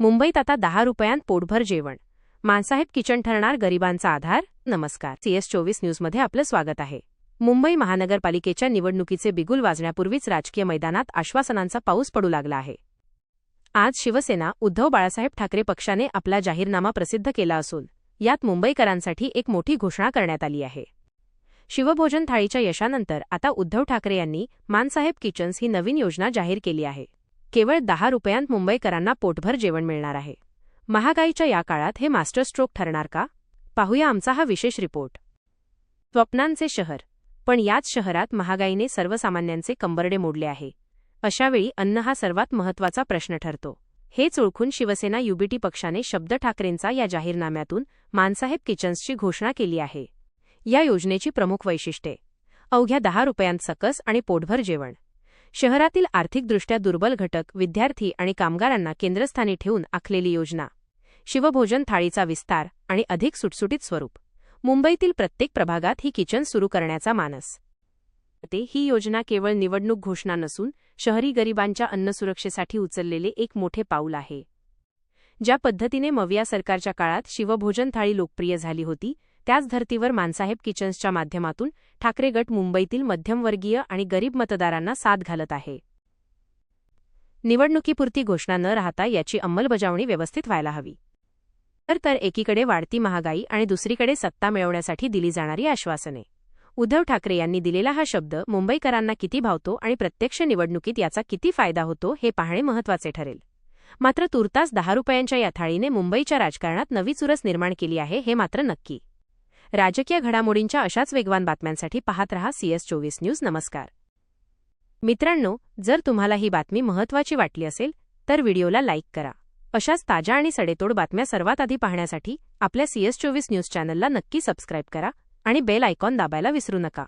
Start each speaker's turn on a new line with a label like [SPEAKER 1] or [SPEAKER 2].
[SPEAKER 1] मुंबईत आता 10 रुपयांत पोटभर जेवण. मानसाहेब किचन ठरणार गरिबांचा आधार. नमस्कार. CS24 न्यूजमध्ये आपलं स्वागत आहे. मुंबई महानगरपालिकेच्या निवडणुकीचे बिगुल वाजण्यापूर्वीच राजकीय मैदानात आश्वासनांचा पाऊस पडू लागला आहे. आज शिवसेना उद्धव बाळासाहेब ठाकरे पक्षाने आपला जाहीरनामा प्रसिद्ध केला असून यात मुंबईकरांसाठी एक मोठी घोषणा करण्यात आली आहे. शिवभोजन थाळीच्या यशानंतर आता उद्धव ठाकरे यांनी मानसाहेब किचन्स ही नवीन योजना जाहीर केली आहे. केवळ 10 रुपयांत मुंबईकरांना पोटभर जेवण मिळणार आहे. महागाईच्या या काळात हे मास्टरस्ट्रोक ठरणार का? पाहूया आमचा हा विशेष रिपोर्ट. स्वप्नांचे शहर, पण याच शहरात महागाईने सर्वसामान्यांचे कंबरडे मोडले आहे. अशावेळी अन्न हा सर्वात महत्त्वाचा प्रश्न ठरतो. हेच ओळखून शिवसेना युबीटी पक्षाने शब्द ठाकरेंचा या जाहीरनाम्यातून मानसाहेब किचन्सची घोषणा केली आहे. या योजनेची प्रमुख वैशिष्ट्ये: अवघ्या 10 रुपयांत सकस आणि पोटभर जेवण. शहरातील आर्थिकदृष्ट्या दुर्बल घटक, विद्यार्थी आणि कामगारांना केंद्रस्थानी ठेवून आखलेली योजना. शिवभोजन थाळीचा विस्तार आणि अधिक सुटसुटीत स्वरूप. मुंबईतील प्रत्येक प्रभागात ही किचन सुरू करण्याचा मानस. ही योजना केवळ निवडणूक घोषणा नसून शहरी गरिबांच्या अन्नसुरक्षेसाठी उचललेले एक मोठे पाऊल आहे. ज्या पद्धतीने मविया सरकारच्या काळात शिवभोजन थाळी लोकप्रिय झाली होती, त्याच धर्तीवर मानसाहेब किचन्सच्या माध्यमातून ठाकरे गट मुंबईतील मध्यमवर्गीय आणि गरीब मतदारांना साथ घालत आहे. निवडणुकीपुरती घोषणा न राहता याची अंमलबजावणी व्यवस्थित व्हायला हवी. तर एकीकडे वाढती महागाई आणि दुसरीकडे सत्ता मिळवण्यासाठी दिली जाणारी आश्वासने. उद्धव ठाकरे यांनी दिलेला हा शब्द मुंबईकरांना किती भावतो आणि प्रत्यक्ष निवडणुकीत याचा किती फायदा होतो हे पाहणे महत्त्वाचे ठरेल. मात्र तूर्तास 10 रुपयांच्या या थाळीने मुंबईच्या राजकारणात नवी चुरस निर्माण केली आहे हे मात्र नक्की. राजकीय घडामोडींच्या अशाच वेगवान बातम्यांसाठी पाहत रहा CS24 न्यूज. नमस्कार मित्रांनो, जर तुम्हाला ही बातमी महत्त्वाची वाटली असेल तर व्हिडिओला लाईक करा. अशाच ताज्या आणि सडेतोड बातम्या सर्वात आधी पाहण्यासाठी आपल्या CS24 न्यूज चॅनलला नक्की सबस्क्राईब करा आणि बेल आयकॉन दाबायला विसरू नका.